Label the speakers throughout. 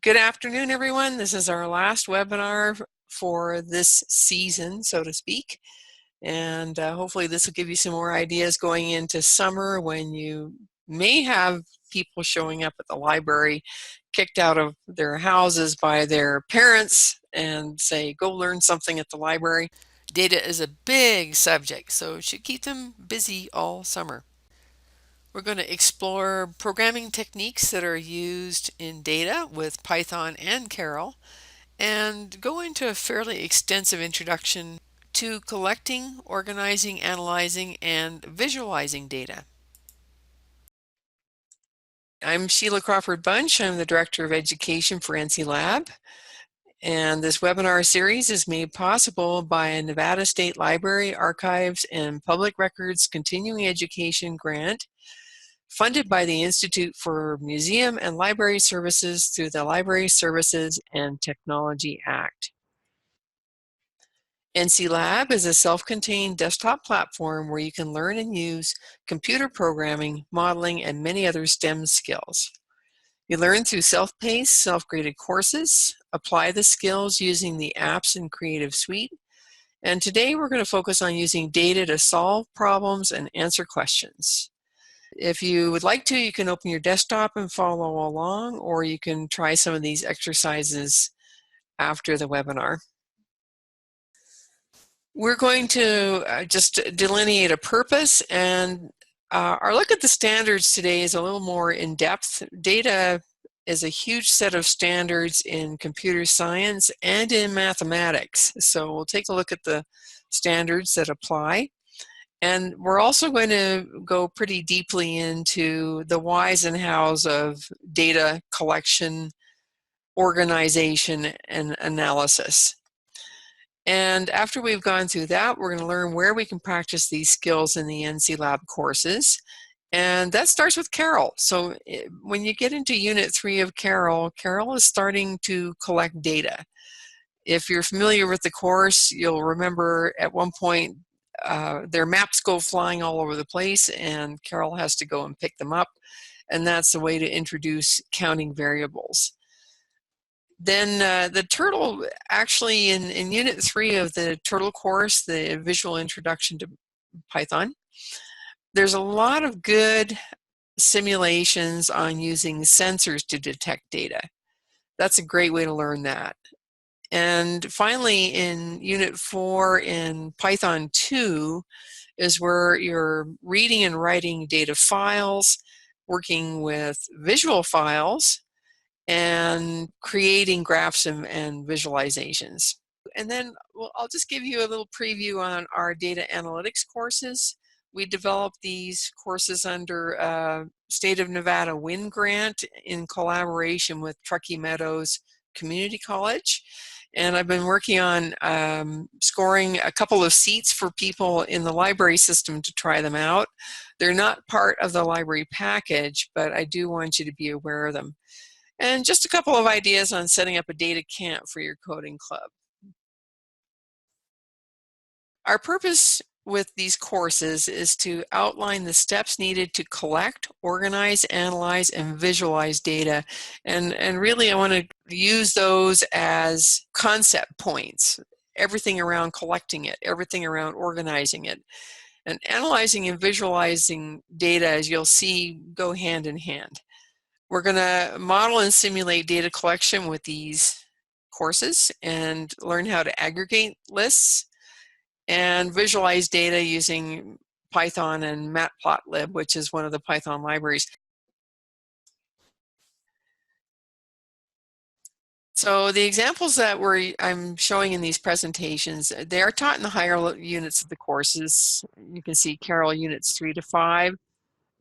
Speaker 1: Good afternoon, everyone. This is our last webinar for this season, so to speak. And hopefully this will give you some more ideas going into summer when you may have people showing up at the library kicked out of their houses by their parents and say, go learn something at the library. Data is a big subject, so it should keep them busy all summer. We're going to explore programming techniques that are used in data with Python and Karel, and go into a fairly extensive introduction to collecting, organizing, analyzing, and visualizing data. I'm Sheila Crawford Bunch. I'm the Director of Education for NCLab. And this webinar series is made possible by a Nevada State Library Archives and Public Records Continuing Education grant funded by the Institute for Museum and Library Services through the Library Services and Technology Act. NCLab is a self-contained desktop platform where you can learn and use computer programming, modeling, and many other STEM skills. You learn through self-paced, self-graded courses, apply the skills using the apps in Creative Suite, and today we're going to focus on using data to solve problems and answer questions. If you would like to, you can open your desktop and follow along, or you can try some of these exercises after the webinar. We're going to just delineate a purpose, and our look at the standards today is a little more in-depth. Data is a huge set of standards in computer science and in mathematics. So we'll take a look at the standards that apply. And we're also going to go pretty deeply into the whys and hows of data collection, organization, and analysis. And after we've gone through that, we're going to learn where we can practice these skills in the NCLab courses. And that starts with Karel. So when you get into Unit 3 of Karel, Karel is starting to collect data. If you're familiar with the course, you'll remember at one point their maps go flying all over the place and Karel has to go and pick them up. And that's the way to introduce counting variables. Then the turtle, actually in Unit 3 of the turtle course, the visual introduction to Python, there's a lot of good simulations on using sensors to detect data. That's a great way to learn that. And finally, in Unit 4 in Python 2 is where you're reading and writing data files, working with visual files, and creating graphs and visualizations. And then I'll just give you a little preview on our data analytics courses. We developed these courses under State of Nevada WIN grant in collaboration with Truckee Meadows Community College. And I've been working on scoring a couple of seats for people in the library system to try them out. They're not part of the library package, but I do want you to be aware of them. And just a couple of ideas on setting up a data camp for your coding club. Our purpose with these courses is to outline the steps needed to collect, organize, analyze, and visualize data. And really I want to use those as concept points. Everything around collecting it, everything around organizing it. And analyzing and visualizing data, as you'll see, go hand in hand. We're going to model and simulate data collection with these courses and learn how to aggregate lists and visualize data using Python and Matplotlib, which is one of the Python libraries. So the examples that I'm showing in these presentations, they are taught in the higher units of the courses. You can see Karel units 3 to 5.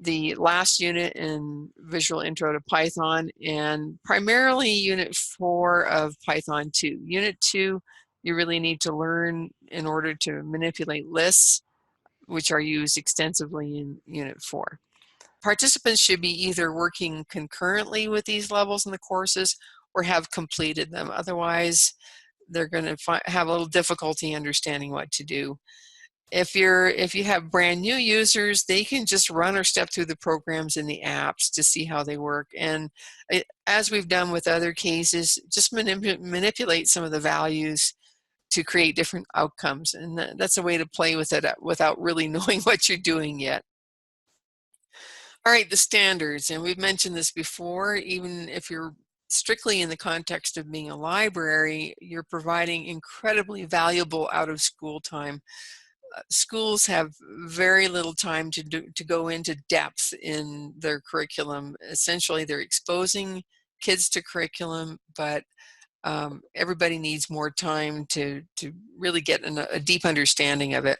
Speaker 1: The last unit in Visual Intro to Python, and primarily Unit 4 of Python 2. Unit 2, you really need to learn in order to manipulate lists, which are used extensively in Unit 4. Participants should be either working concurrently with these levels in the courses or have completed them. Otherwise, they're going to have a little difficulty understanding what to do. If you have brand new users, they can just run or step through the programs in the apps to see how they work. And as we've done with other cases, just manipulate some of the values to create different outcomes. And that's a way to play with it without really knowing what you're doing yet. All right, the standards, and we've mentioned this before. Even if you're strictly in the context of being a library, you're providing incredibly valuable out-of-school time. Schools have very little time to go into depth in their curriculum. Essentially, they're exposing kids to curriculum, but everybody needs more time to really get a deep understanding of it.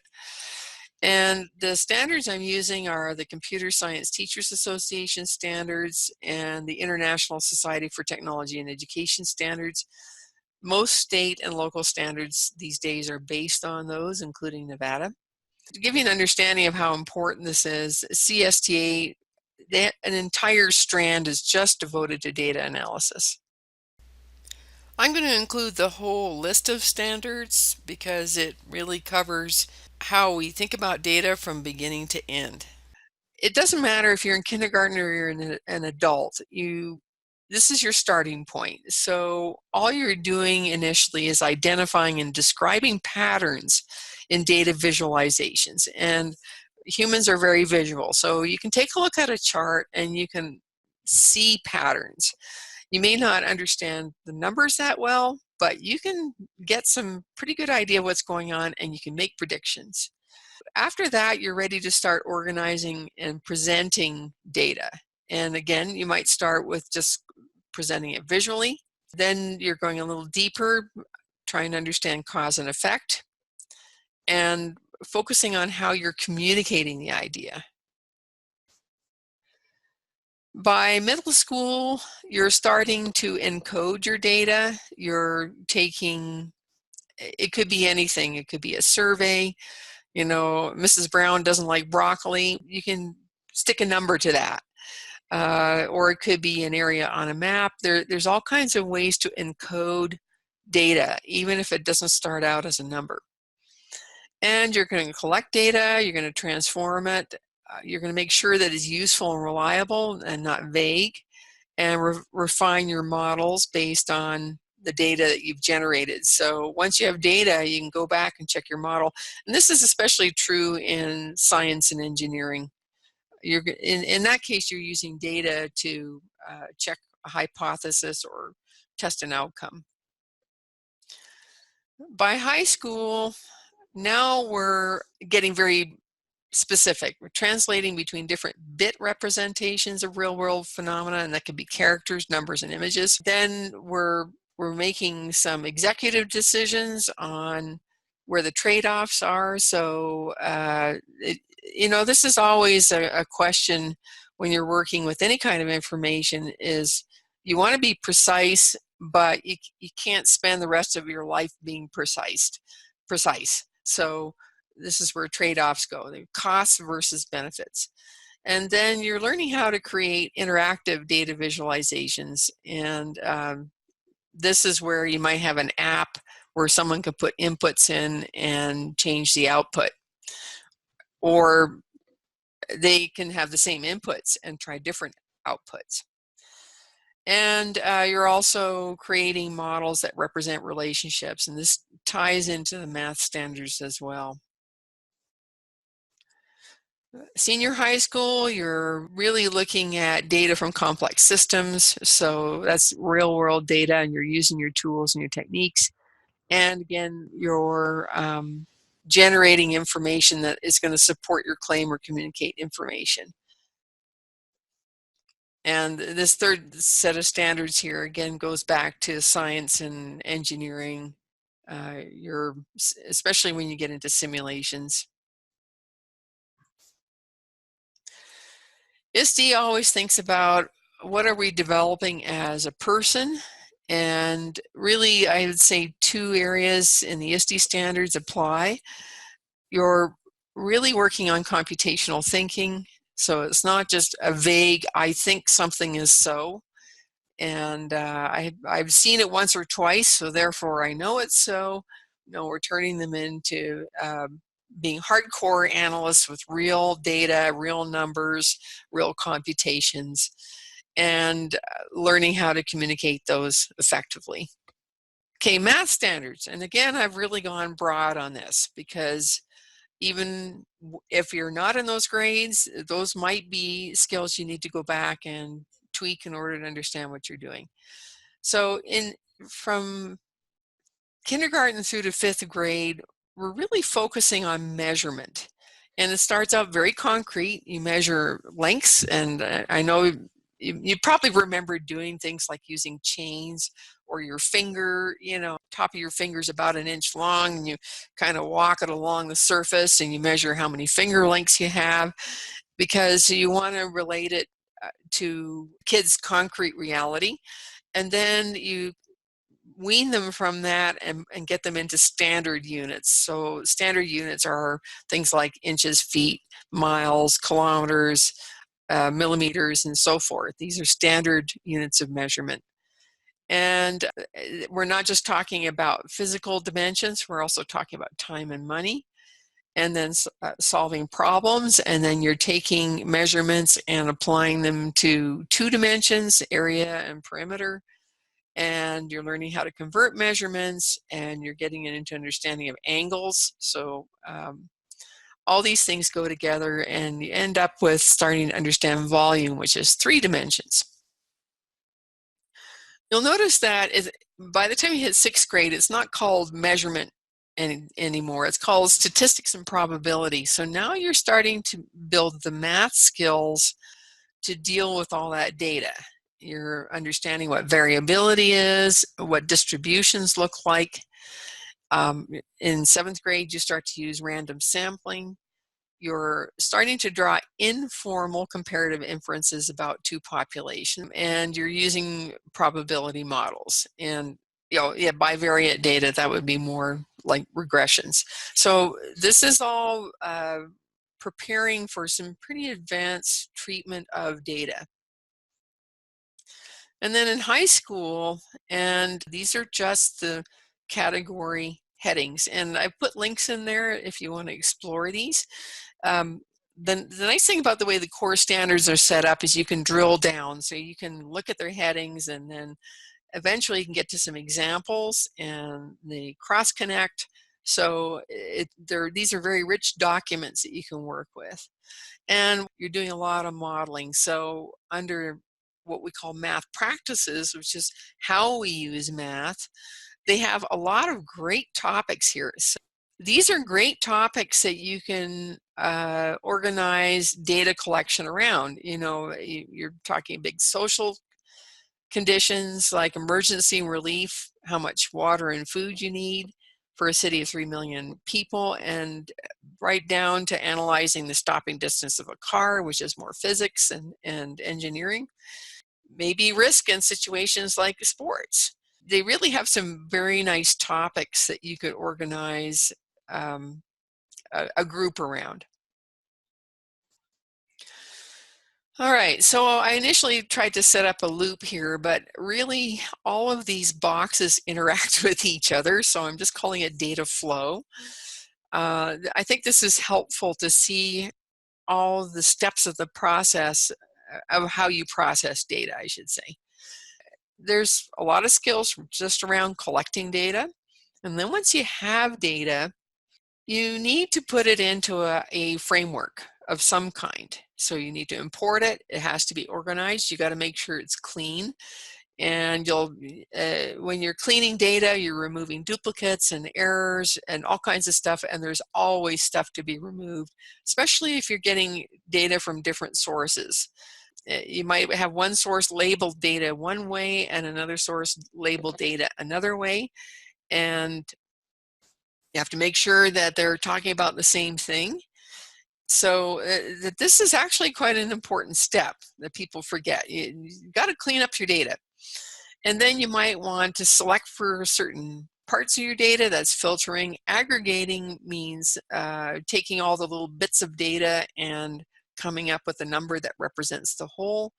Speaker 1: And the standards I'm using are the Computer Science Teachers Association standards and the International Society for Technology and Education standards. Most state and local standards these days are based on those, including Nevada. To give you an understanding of how important this is, CSTA, an entire strand is just devoted to data analysis. I'm going to include the whole list of standards because it really covers how we think about data from beginning to end. It doesn't matter if you're in kindergarten or you're an adult. This is your starting point. So all you're doing initially is identifying and describing patterns in data visualizations. And humans are very visual. So you can take a look at a chart and you can see patterns. You may not understand the numbers that well, but you can get some pretty good idea of what's going on and you can make predictions. After that, you're ready to start organizing and presenting data. And again, you might start with just presenting it visually. Then you're going a little deeper, trying to understand cause and effect, and focusing on how you're communicating the idea. By middle school, you're starting to encode your data. You're taking, it could be anything. It could be a survey. You know, Mrs. Brown doesn't like broccoli. You can stick a number to that. Or it could be an area on a map. There's all kinds of ways to encode data, even if it doesn't start out as a number. And you're going to collect data, you're going to transform it, you're going to make sure that it's useful and reliable and not vague, and refine your models based on the data that you've generated. So once you have data, you can go back and check your model. And this is especially true in science and engineering. In that case, you're using data to check a hypothesis or test an outcome. By high school, now we're getting very specific. We're translating between different bit representations of real-world phenomena, and that could be characters, numbers, and images. Then we're making some executive decisions on where the trade-offs are. So, this is always a question when you're working with any kind of information is you want to be precise, but you can't spend the rest of your life being precise. So this is where trade-offs go, the costs versus benefits. And then you're learning how to create interactive data visualizations. And this is where you might have an app where someone could put inputs in and change the output. Or they can have the same inputs and try different outputs. And you're also creating models that represent relationships. And this ties into the math standards as well. Senior high school, you're really looking at data from complex systems. So that's real world data, and you're using your tools and your techniques. And again, you're generating information that is going to support your claim or communicate information. And this third set of standards here, again, goes back to science and engineering, especially when you get into simulations. ISTE always thinks about what are we developing as a person, and really I would say two areas in the ISTE standards apply. You're really working on computational thinking, so it's not just a vague, I think something is so, and I've seen it once or twice, so therefore I know it's so. No, we're turning them into being hardcore analysts with real data, real numbers, real computations, and learning how to communicate those effectively. Okay, math standards. And again, I've really gone broad on this because even if you're not in those grades, those might be skills you need to go back and tweak in order to understand what you're doing. So from kindergarten through to 5th grade, we're really focusing on measurement. And it starts out very concrete. You measure lengths, and I know you probably remember doing things like using chains or your finger, top of your finger is about 1 inch long, and you kind of walk it along the surface and you measure how many finger lengths you have, because you want to relate it to kids' concrete reality. And then you wean them from that and get them into standard units. So standard units are things like inches, feet, miles, kilometers, millimeters, and so forth. These are standard units of measurement. And we're not just talking about physical dimensions, we're also talking about time and money, and then solving problems. And then you're taking measurements and applying them to 2 dimensions, area and perimeter. And you're learning how to convert measurements, and you're getting into understanding of angles. So all these things go together, and you end up with starting to understand volume, which is 3 dimensions. You'll notice that by the time you hit 6th grade, it's not called measurement anymore. It's called statistics and probability. So now you're starting to build the math skills to deal with all that data. You're understanding what variability is, what distributions look like. In 7th grade, you start to use random sampling. You're starting to draw informal comparative inferences about 2 populations, and you're using probability models. And bivariate data, that would be more like regressions. So this is all preparing for some pretty advanced treatment of data. And then in high school, and these are just the category headings, and I put links in there if you want to explore these. The nice thing about the way the core standards are set up is you can drill down, so you can look at their headings, and then eventually you can get to some examples, and they cross-connect. So these are very rich documents that you can work with. And you're doing a lot of modeling. So under what we call math practices, which is how we use math, they have a lot of great topics here. So these are great topics that you can organize data collection around. You're talking big social conditions like emergency relief, how much water and food you need for a city of 3 million people, and right down to analyzing the stopping distance of a car, which is more physics and engineering. Maybe risk in situations like sports. They really have some very nice topics that you could organize a group around. All right, so I initially tried to set up a loop here, but really all of these boxes interact with each other, so I'm just calling it data flow. I think this is helpful to see all the steps of the process of how you process data, I should say. There's a lot of skills just around collecting data, and then once you have data, you need to put it into a framework of some kind. So you need to import it. It has to be organized. You got to make sure it's clean. And when you're cleaning data, you're removing duplicates and errors and all kinds of stuff. And there's always stuff to be removed, especially if you're getting data from different sources. You might have one source labeled data one way and another source labeled data another way. And you have to make sure that they're talking about the same thing. So this is actually quite an important step that people forget. You've got to clean up your data. And then you might want to select for certain parts of your data. That's filtering. Aggregating means taking all the little bits of data and coming up with a number that represents the whole.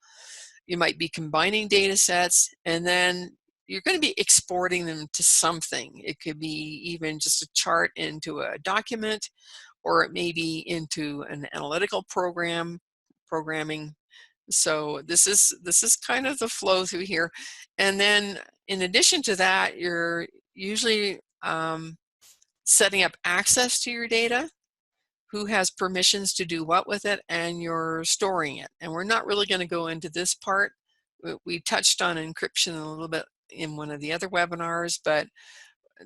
Speaker 1: You might be combining data sets, and then you're going to be exporting them to something. It could be even just a chart into a document, or it may be into an analytical programming. So this is kind of the flow through here. And then in addition to that, you're usually setting up access to your data, who has permissions to do what with it, and you're storing it. And we're not really going to go into this part. We touched on encryption a little bit in one of the other webinars, but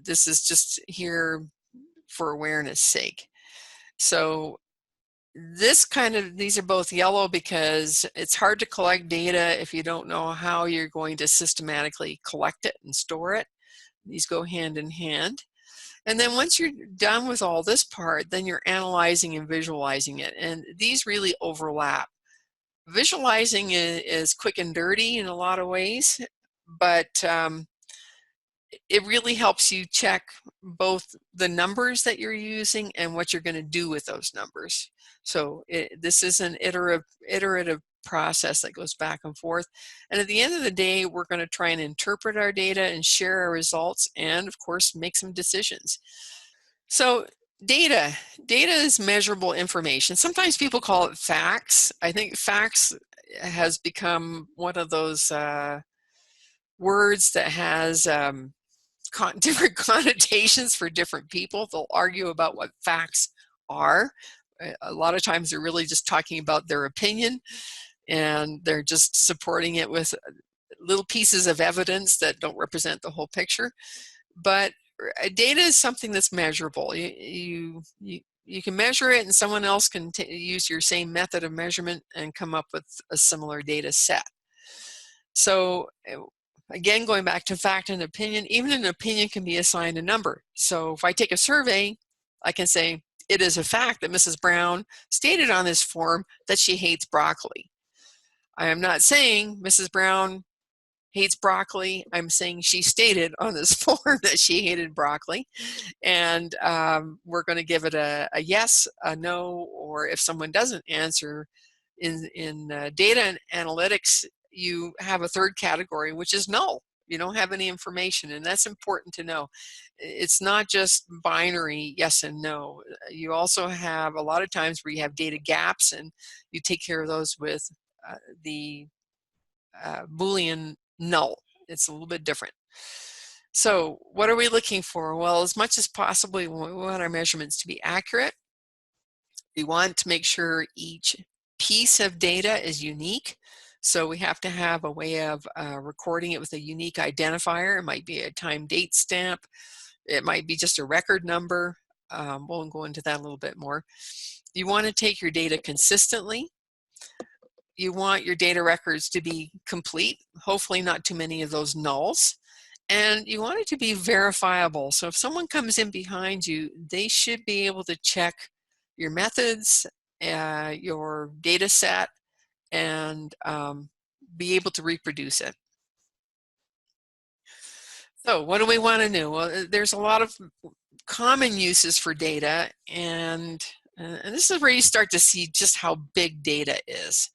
Speaker 1: this is just here for awareness sake. So these are both yellow because it's hard to collect data if you don't know how you're going to systematically collect it and store it. These go hand in hand. And then once you're done with all this part, then you're analyzing and visualizing it. And these really overlap. Visualizing is quick and dirty in a lot of ways, but it really helps you check both the numbers that you're using and what you're going to do with those numbers. So this is an iterative process that goes back and forth. And at the end of the day, we're going to try and interpret our data and share our results and, of course, make some decisions. So data is measurable information. Sometimes people call it facts. I think facts has become one of those words that has different connotations for different people. They'll argue about what facts are. A lot of times they're really just talking about their opinion, and they're just supporting it with little pieces of evidence that don't represent the whole picture. But data is something that's measurable. You can measure it, and someone else can use your same method of measurement and come up with a similar data set. So again, going back to fact and opinion, even an opinion can be assigned a number. So if I take a survey, I can say, it is a fact that Mrs. Brown stated on this form that she hates broccoli. I am not saying Mrs. Brown hates broccoli. I'm saying she stated on this form that she hated broccoli. And we're going to give it a yes, a no, or if someone doesn't answer, in data and analytics, you have a third category, which is null. You don't have any information, and that's important to know. It's not just binary yes and no. You also have a lot of times where you have data gaps, and you take care of those with the Boolean null. It's a little bit different. So what are we looking for? Well, as much as possible, we want our measurements to be accurate. We want to make sure each piece of data is unique. So we have to have a way of recording it with a unique identifier. It might be a time date stamp. It might be just a record number. We'll go into that a little bit more. You want to take your data consistently. You want your data records to be complete, hopefully not too many of those nulls. And you want it to be verifiable. So if someone comes in behind you, they should be able to check your methods, your data set, and be able to reproduce it. So what do we want to know? Well, there's a lot of common uses for data, and this is where you start to see just how big data is.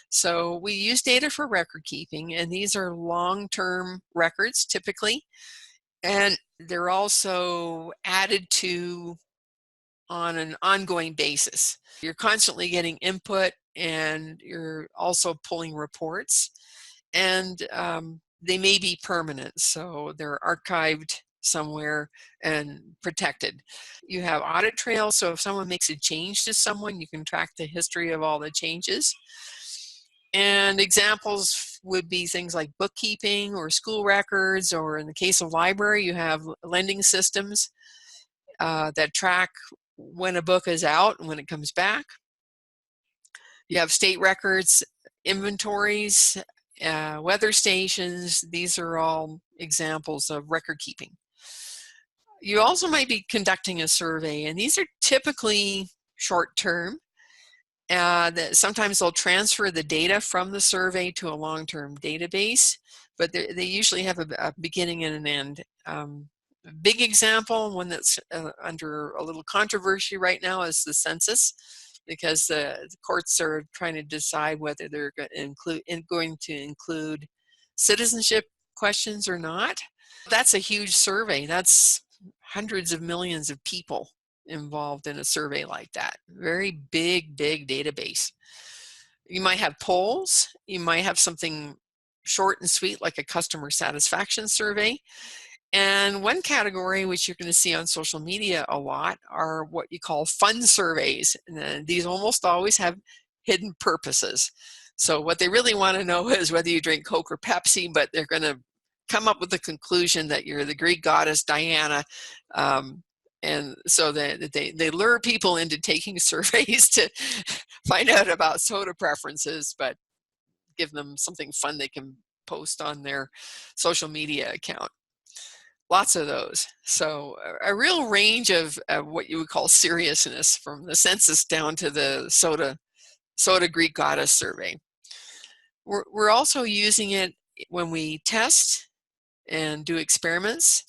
Speaker 1: So we use data for record keeping, and these are long-term records typically, and they're also added to on an ongoing basis. You're constantly getting input, and you're also pulling reports, and they may be permanent, so they're archived somewhere and protected. You have audit trails, so if someone makes a change to someone, you can track the history of all the changes. And examples would be things like bookkeeping or school records, or in the case of library, you have lending systems that track when a book is out and when it comes back. You have state records, inventories, weather stations. These are all examples of record keeping. You also might be conducting a survey, and these are typically short-term. That sometimes they'll transfer the data from the survey to a long-term database, but they usually have a beginning and an end. A big example, one that's under a little controversy right now, is the census, because the courts are trying to decide whether they're going to include citizenship questions or not. That's a huge survey. That's hundreds of millions of people. involved in a survey like that. Very big database. You might have polls. You might have something short and sweet like a customer satisfaction survey. And one category, which you're going to see on social media a lot, are what you call fun surveys. And these almost always have hidden purposes. So what they really want to know is whether you drink Coke or Pepsi, but they're going to come up with the conclusion that you're the Greek goddess Diana. And so they lure people into taking surveys to find out about soda preferences, but give them something fun they can post on their social media account. Lots of those. So a real range of what you would call seriousness, from the census down to the soda Greek goddess survey. We're also using it when we test and do experiments.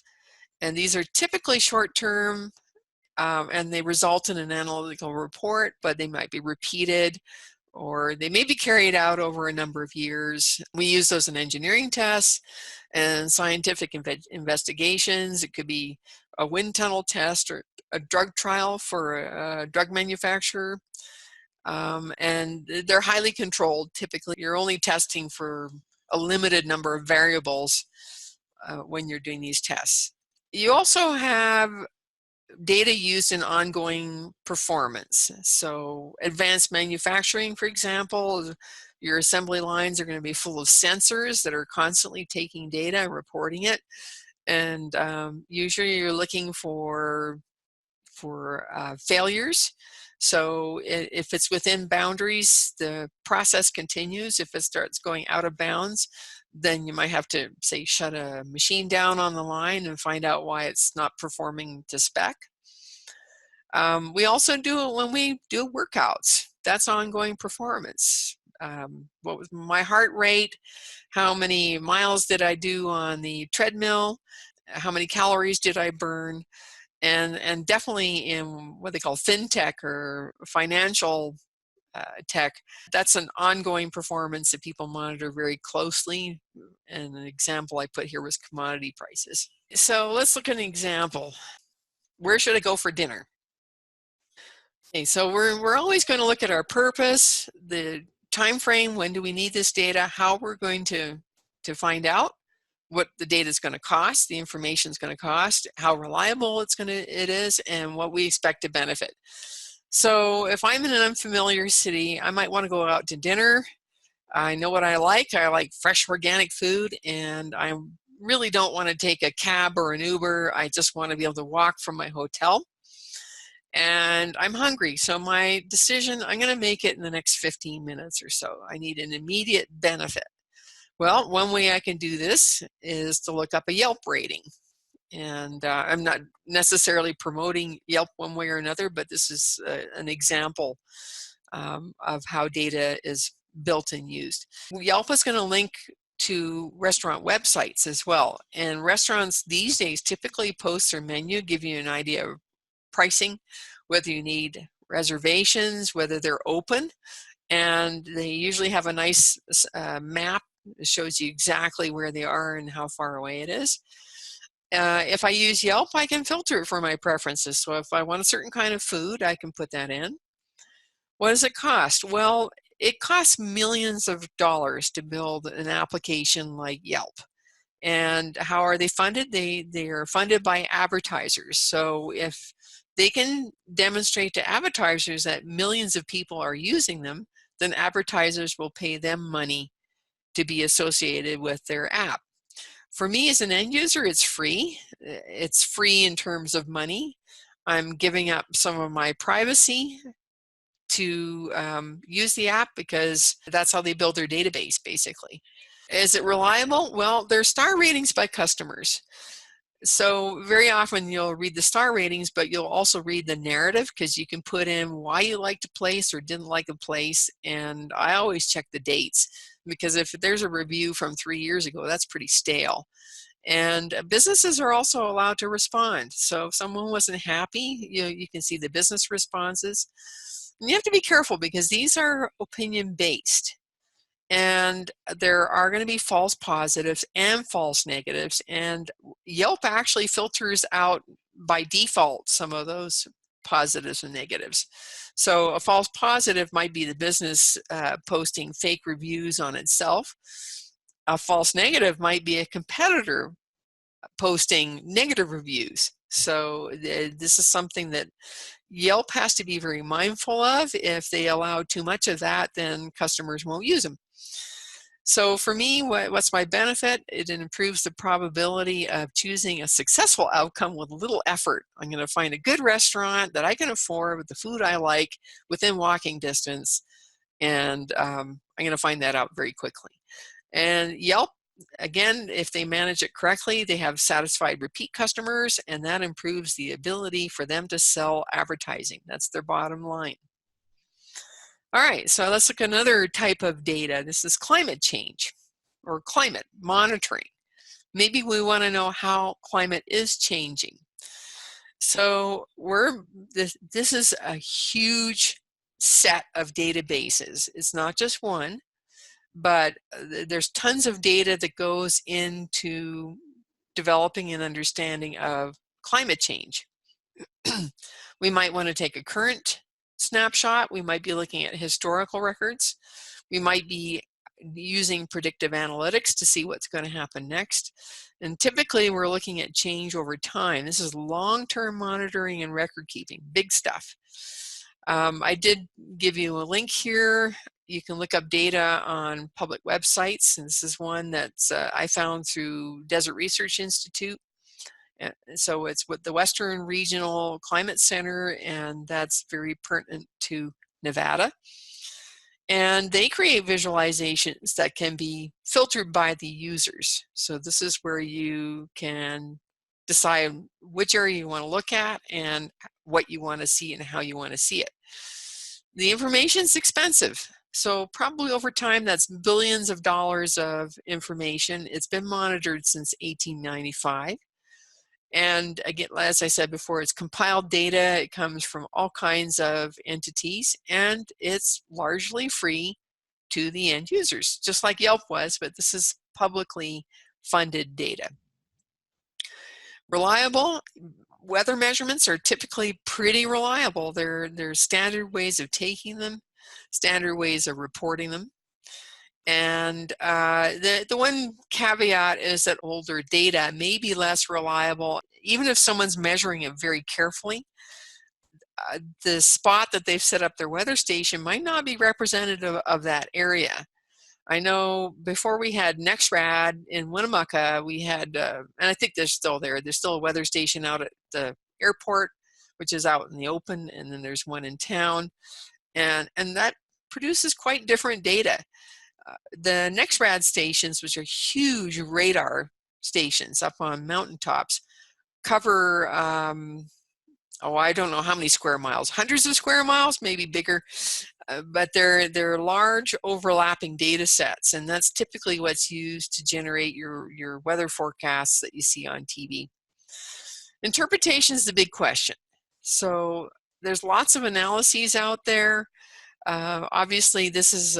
Speaker 1: And these are typically short-term, and they result in an analytical report, but they might be repeated, or they may be carried out over a number of years. We use those in engineering tests and scientific investigations. It could be a wind tunnel test or a drug trial for a drug manufacturer. And they're highly controlled. Typically, you're only testing for a limited number of variables when you're doing these tests. You also have data used in ongoing performance. So advanced manufacturing, for example, your assembly lines are going to be full of sensors that are constantly taking data and reporting it. And usually you're looking for failures. So if it's within boundaries, the process continues. If it starts going out of bounds, then you might have to, say, shut a machine down on the line and find out why it's not performing to spec. We also do it when we do workouts. That's ongoing performance. What was my heart rate? How many miles did I do on the treadmill? How many calories did I burn? And definitely in what they call fintech or financial tech, that's an ongoing performance that people monitor very closely. And an example I put here was commodity prices. So let's look at an example. Where should I go for dinner? Okay, so we're always going to look at our purpose, the time frame, when do we need this data, how we're going to find out what the data is going to cost, the information is going to cost, how reliable it is, and what we expect to benefit. So if I'm in an unfamiliar city, I might want to go out to dinner. I know what I like. I like fresh organic food, and I really don't want to take a cab or an Uber. I just want to be able to walk from my hotel. And I'm hungry, so my decision, I'm going to make it in the next 15 minutes or so. I need an immediate benefit. Well, one way I can do this is to look up a Yelp rating. And I'm not necessarily promoting Yelp one way or another, but this is an example of how data is built and used. Yelp is going to link to restaurant websites as well. And restaurants these days typically post their menu, give you an idea of pricing, whether you need reservations, whether they're open, and they usually have a nice map that shows you exactly where they are and how far away it is. If I use Yelp, I can filter it for my preferences. So if I want a certain kind of food, I can put that in. What does it cost? Well, it costs millions of dollars to build an application like Yelp. And how are they funded? They are funded by advertisers. So if they can demonstrate to advertisers that millions of people are using them, then advertisers will pay them money to be associated with their app. For me as an end user, it's free. It's free in terms of money. I'm giving up some of my privacy to use the app because that's how they build their database, basically. Is it reliable? Well, there's star ratings by customers. So very often you'll read the star ratings, but you'll also read the narrative because you can put in why you liked a place or didn't like a place. And I always check the dates because if there's a review from 3 years ago, that's pretty stale. And businesses are also allowed to respond. So if someone wasn't happy, you can see the business responses. And you have to be careful because these are opinion-based. And there are going to be false positives and false negatives. And Yelp actually filters out by default some of those positives and negatives. So a false positive might be the business posting fake reviews on itself. A false negative might be a competitor posting negative reviews. So this is something that Yelp has to be very mindful of. If they allow too much of that, then customers won't use them. So for me, what's my benefit? It improves the probability of choosing a successful outcome with little effort. I'm going to find a good restaurant that I can afford with the food I like within walking distance, and I'm going to find that out very quickly. And Yelp, again, if they manage it correctly, they have satisfied repeat customers, and that improves the ability for them to sell advertising. That's their bottom line. All right, so let's look at another type of data. This is climate change or climate monitoring. Maybe we want to know how climate is changing. So this is a huge set of databases. It's not just one, but there's tons of data that goes into developing an understanding of climate change. We might want to take a current snapshot. We might be looking at historical records. We might be using predictive analytics to see what's going to happen next. And typically we're looking at change over time. This is long-term monitoring and record keeping, big stuff. I did give you a link here. You can look up data on public websites, and this is one that I found through Desert Research Institute. So it's with the Western Regional Climate Center, and that's very pertinent to Nevada. And they create visualizations that can be filtered by the users. So this is where you can decide which area you want to look at and what you want to see and how you want to see it. The information's expensive. So probably over time, that's billions of dollars of information. It's been monitored since 1895. And again, as I said before, it's compiled data. It comes from all kinds of entities, and it's largely free to the end users, just like Yelp was, but this is publicly funded data. Reliable. Weather measurements are typically pretty reliable. There's standard ways of taking them, standard ways of reporting them. And the one caveat is that older data may be less reliable. Even if someone's measuring it very carefully, the spot that they've set up their weather station might not be representative of that area. I know before we had NCLab in Winnemucca, we had, and I think they're still there, there's still a weather station out at the airport, which is out in the open, and then there's one in town, and that produces quite different data. The NCLab stations, which are huge radar stations up on mountaintops, cover, I don't know how many square miles, hundreds of square miles, maybe bigger, but they're large overlapping data sets, and that's typically what's used to generate your weather forecasts that you see on TV. Interpretation is the big question. So there's lots of analyses out there. Obviously, this is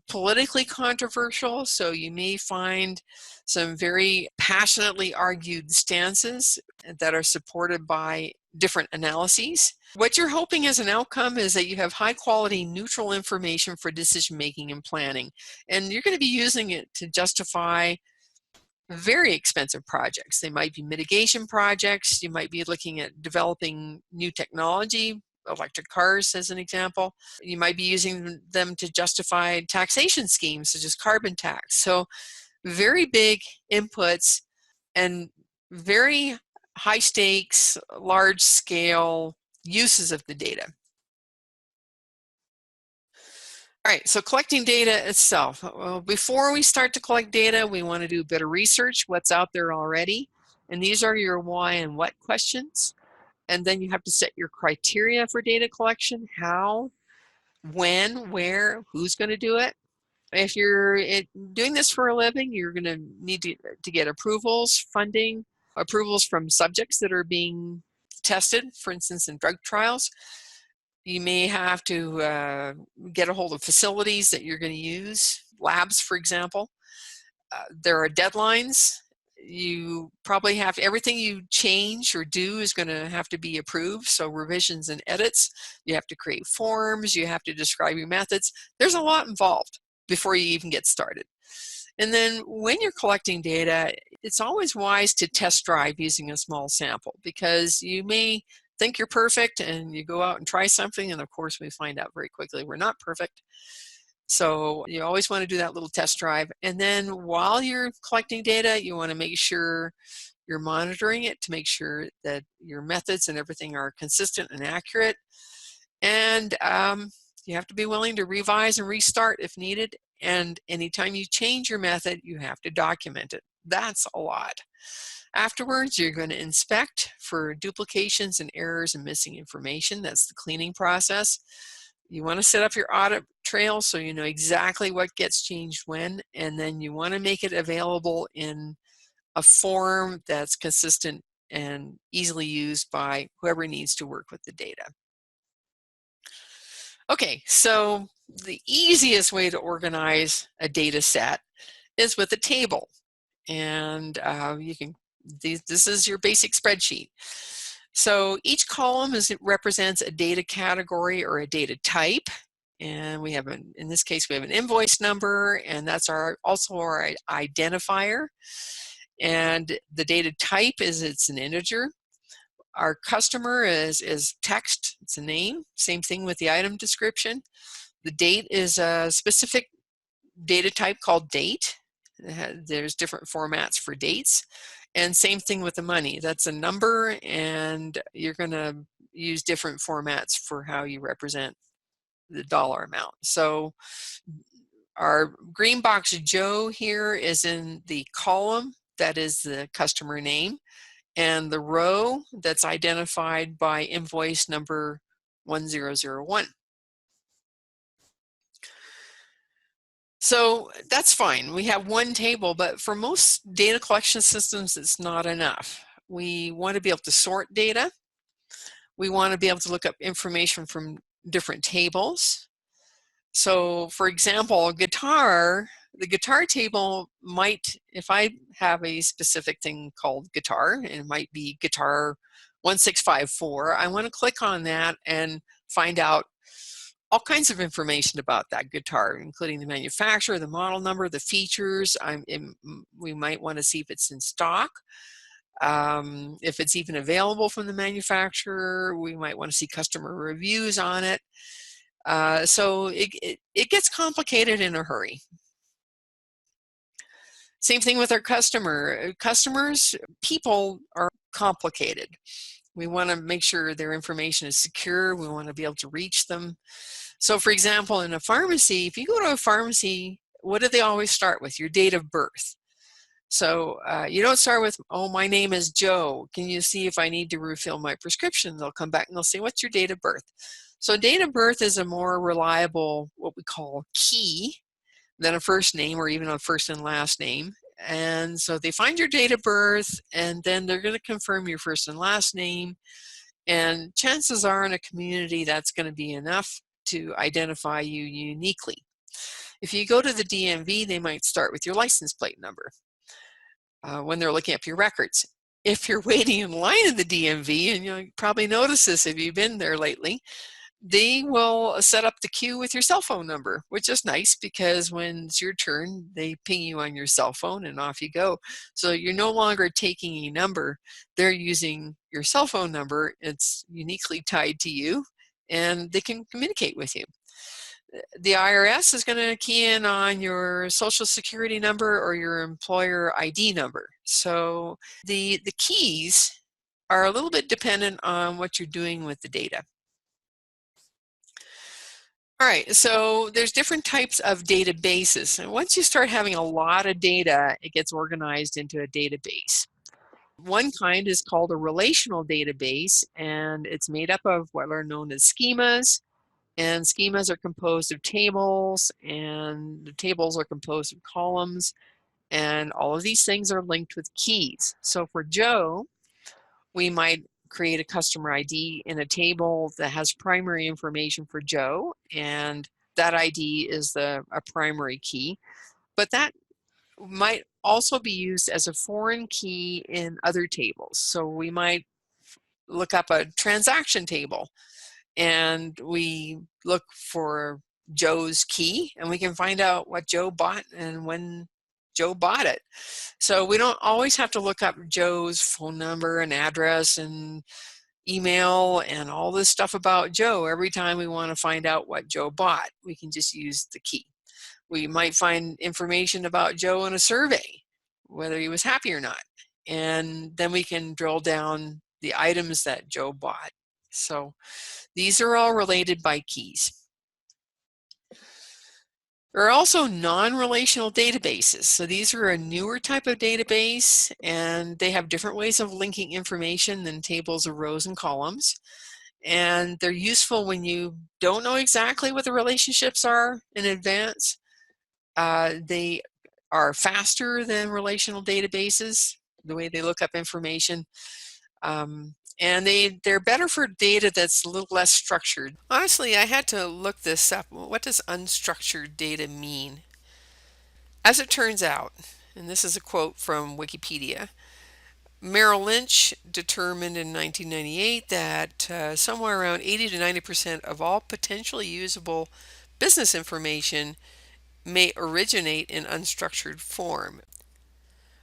Speaker 1: politically controversial, so you may find some very passionately argued stances that are supported by different analyses. What you're hoping as an outcome is that you have high quality, neutral information for decision making and planning, and you're going to be using it to justify very expensive projects. They might be mitigation projects. You might be looking at developing new technology, electric cars as an example. You might be using them to justify taxation schemes such as carbon tax. So very big inputs and very high stakes, large scale uses of the data. All right, so collecting data itself. Well, before we start to collect data, we want to do a bit of research, what's out there already. And these are your why and what questions. And then you have to set your criteria for data collection: how, when, where, who's going to do it. If you're doing this for a living, you're going to need to get approvals, funding, approvals from subjects that are being tested, for instance, in drug trials. You may have to get a hold of facilities that you're going to use, labs, for example. There are deadlines. you probably have everything you change or do is going to have to be approved. So revisions and edits, you have to create forms, you have to describe your methods. There's a lot involved before you even get started. And then when you're collecting data, it's always wise to test drive using a small sample, because you may think you're perfect and you go out and try something, and of course we find out very quickly we're not perfect. So you always want to do that little test drive. And then while you're collecting data, you want to make sure you're monitoring it to make sure that your methods and everything are consistent and accurate. And you have to be willing to revise and restart if needed. And anytime you change your method, you have to document it. That's a lot. Afterwards, you're going to inspect for duplications and errors and missing information. That's the cleaning process. You want to set up your audit trail so you know exactly what gets changed when, and then you want to make it available in a form that's consistent and easily used by whoever needs to work with the data. Okay, so the easiest way to organize a data set is with a table. And this is your basic spreadsheet. So each column represents a data category or a data type. And we have, in this case, we have an invoice number, and that's also our identifier. And the data type it's an integer. Our customer is text, it's a name. Same thing with the item description. The date is a specific data type called date. There's different formats for dates. And same thing with the money. That's a number, and you're going to use different formats for how you represent the dollar amount. So our green box Joe here is in the column that is the customer name, and the row that's identified by invoice number 1001. So that's fine. We have one table, but for most data collection systems, it's not enough. We want to be able to sort data. We want to be able to look up information from different tables. So for example, the guitar table might, if I have a specific thing called guitar, and it might be guitar 1654, I want to click on that and find out all kinds of information about that guitar, including the manufacturer, the model number, the features. We might want to see if it's in stock, if it's even available from the manufacturer. We might want to see customer reviews on it. So it gets complicated in a hurry. Same thing with our customers. People are complicated. We want to make sure their information is secure. We want to be able to reach them. So for example, in a pharmacy, if you go to a pharmacy, what do they always start with? Your date of birth. So you don't start with, oh, my name is Joe. Can you see if I need to refill my prescription? They'll come back and they'll say, what's your date of birth? So date of birth is a more reliable, what we call key, than a first name or even a first and last name. And so they find your date of birth, and then they're going to confirm your first and last name. And chances are in a community that's going to be enough to identify you uniquely. If you go to the DMV, they might start with your license plate number when they're looking up your records. If you're waiting in line at the DMV, and you probably notice this if you've been there lately, they will set up the queue with your cell phone number, which is nice because when it's your turn, they ping you on your cell phone and off you go. So you're no longer taking a number, they're using your cell phone number. It's uniquely tied to you and they can communicate with you. The IRS is going to key in on your social security number or your employer ID number. So the keys are a little bit dependent on what you're doing with the data. All right, so there's different types of databases. And once you start having a lot of data, it gets organized into a database. One kind is called a relational database, and it's made up of what are known as schemas. And schemas are composed of tables, and the tables are composed of columns. And all of these things are linked with keys. So for Joe, we might create a customer ID in a table that has primary information for Joe, and that ID is a primary key. But that might also be used as a foreign key in other tables. So we might look up a transaction table and we look for Joe's key and we can find out what Joe bought and when Joe bought it. So we don't always have to look up Joe's phone number and address and email and all this stuff about Joe every time we want to find out what Joe bought. We can just use the key. We might find information about Joe in a survey, whether he was happy or not. And then we can drill down the items that Joe bought. So these are all related by keys. There are also non-relational databases. So these are a newer type of database, and they have different ways of linking information than tables of rows and columns. And they're useful when you don't know exactly what the relationships are in advance. They are faster than relational databases, the way they look up information. And they're better for data that's a little less structured. Honestly, I had to look this up. What does unstructured data mean? As it turns out, and this is a quote from Wikipedia, Merrill Lynch determined in 1998 that somewhere around 80 to 90% of all potentially usable business information may originate in unstructured form.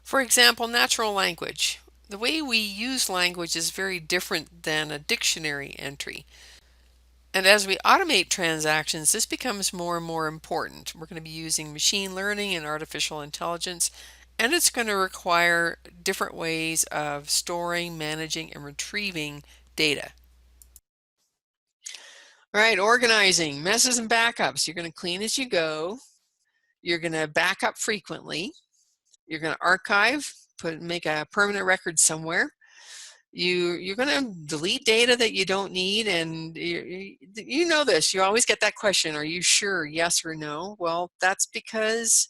Speaker 1: For example, natural language. The way we use language is very different than a dictionary entry. And as we automate transactions, this becomes more and more important. We're going to be using machine learning and artificial intelligence, and it's going to require different ways of storing, managing, and retrieving data. All right, organizing, messes and backups. You're going to clean as you go. You're going to back up frequently. You're going to archive, make a permanent record somewhere. You're going to delete data that you don't need, and you know this. You always get that question, are you sure, yes or no? Well, that's because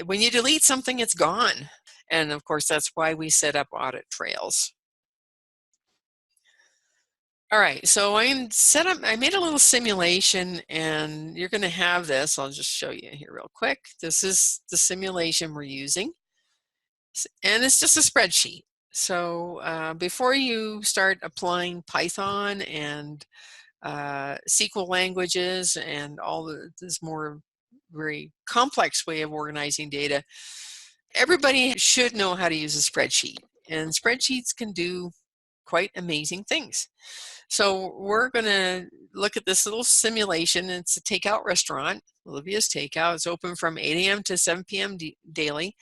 Speaker 1: when you delete something, it's gone. And of course, that's why we set up audit trails. All right, so I made a little simulation, and you're going to have this. I'll just show you here real quick. This is the simulation we're using, and it's just a spreadsheet. So before you start applying Python and SQL languages and all this more very complex way of organizing data, everybody should know how to use a spreadsheet. And spreadsheets can do quite amazing things. So we're going to look at this little simulation. It's a takeout restaurant, Olivia's Takeout. It's open from 8 a.m. to 7 p.m. daily.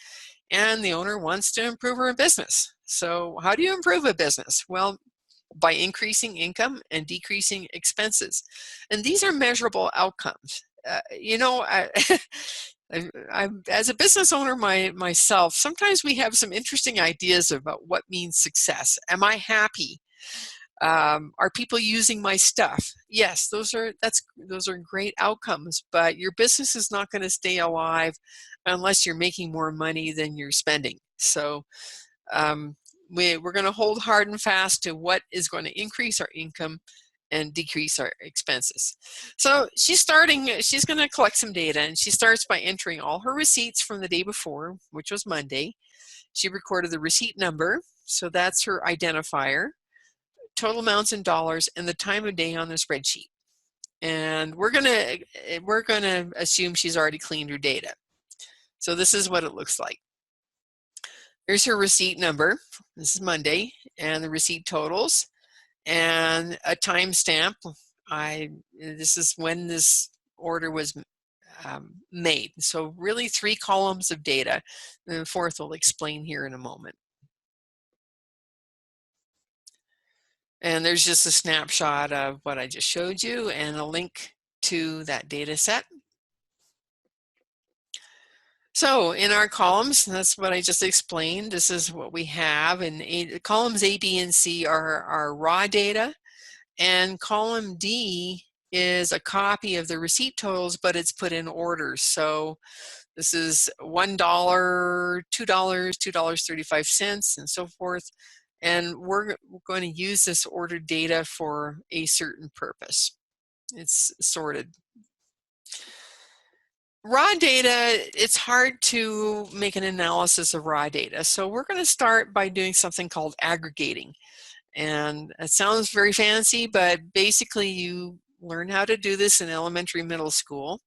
Speaker 1: And the owner wants to improve her business. So how do you improve a business? Well, by increasing income and decreasing expenses. And these are measurable outcomes. As a business owner myself, sometimes we have some interesting ideas about what means success. Am I happy? Are people using my stuff? Yes, those are great outcomes, but your business is not going to stay alive unless you're making more money than you're spending. So we're going to hold hard and fast to what is going to increase our income and decrease our expenses. So she's going to collect some data, and she starts by entering all her receipts from the day before, which was Monday. She recorded the receipt number, so that's her identifier, total amounts in dollars, and the time of day on the spreadsheet. And we're gonna assume she's already cleaned her data. So this is what it looks like. Here's her receipt number. This is Monday, and the receipt totals, and a timestamp. This is when this order was made. So really 3 columns of data, and the fourth we'll explain here in a moment. And there's just a snapshot of what I just showed you and a link to that data set. So in our columns, that's what I just explained. This is what we have. And columns A, B, and C are our raw data. And column D is a copy of the receipt totals, but it's put in orders. So this is $1, $2, $2.35, and so forth. And we're going to use this ordered data for a certain purpose. It's sorted. Raw data, it's hard to make an analysis of raw data. So we're going to start by doing something called aggregating. And it sounds very fancy, but basically you learn how to do this in elementary, middle school.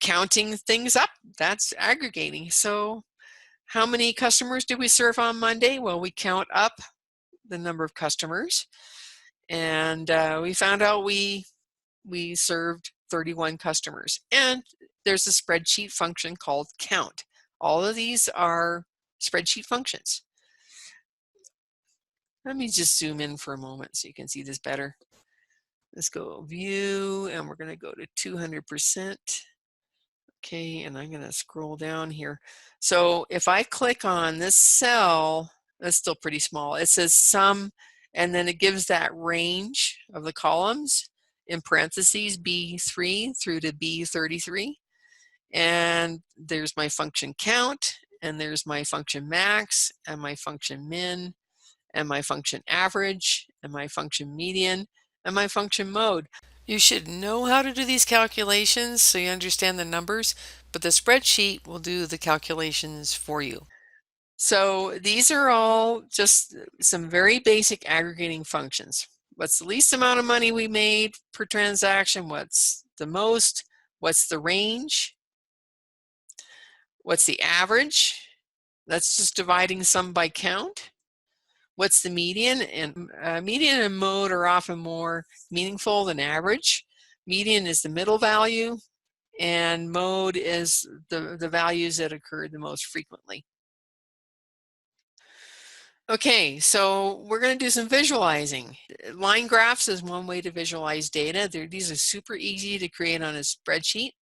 Speaker 1: Counting things up, that's aggregating. So how many customers did we serve on Monday? Well, we count up the number of customers, and we found out we served 31 customers. And there's a spreadsheet function called count. All of these are spreadsheet functions. Let me just zoom in for a moment so you can see this better. Let's go view, and we're going to go to 200%. Okay, and I'm going to scroll down here. So if I click on this cell, that's still pretty small. It says sum, and then it gives that range of the columns in parentheses B3 through to B33. And there's my function count, and there's my function max, and my function min, and my function average, and my function median, and my function mode. You should know how to do these calculations so you understand the numbers, but the spreadsheet will do the calculations for you. So these are all just some very basic aggregating functions. What's the least amount of money we made per transaction? What's the most? What's the range? What's the average? That's just dividing sum by count. What's the median? And median and mode are often more meaningful than average. Median is the middle value, and mode is the values that occur the most frequently. Okay, so we're going to do some visualizing. Line graphs is one way to visualize data. These are super easy to create on a spreadsheet.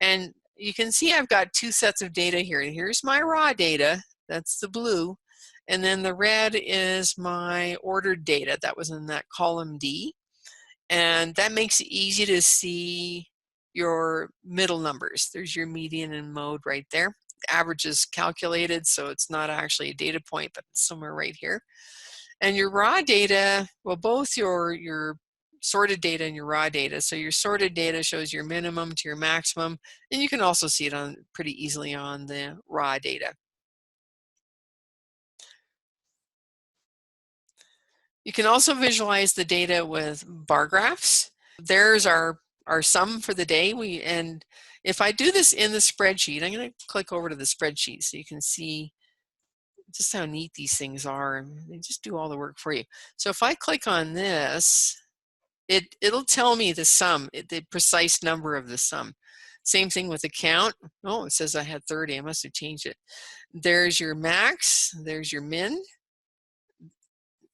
Speaker 1: And you can see I've got two sets of data here. Here's my raw data, that's the blue. And then the red is my ordered data, that was in that column D. And that makes it easy to see your middle numbers. There's your median and mode right there. The average is calculated, so it's not actually a data point, but it's somewhere right here. And your raw data, well, both your sorted data and your raw data. So your sorted data shows your minimum to your maximum, and you can also see it on pretty easily on the raw data. You can also visualize the data with bar graphs. There's our sum for the day. And if I do this in the spreadsheet, I'm going to click over to the spreadsheet so you can see just how neat these things are, and they just do all the work for you. So if I click on this, it'll tell me the sum, the precise number of the sum. Same thing with the count. Oh, it says I had 30. I must have changed it. There's your max, there's your min,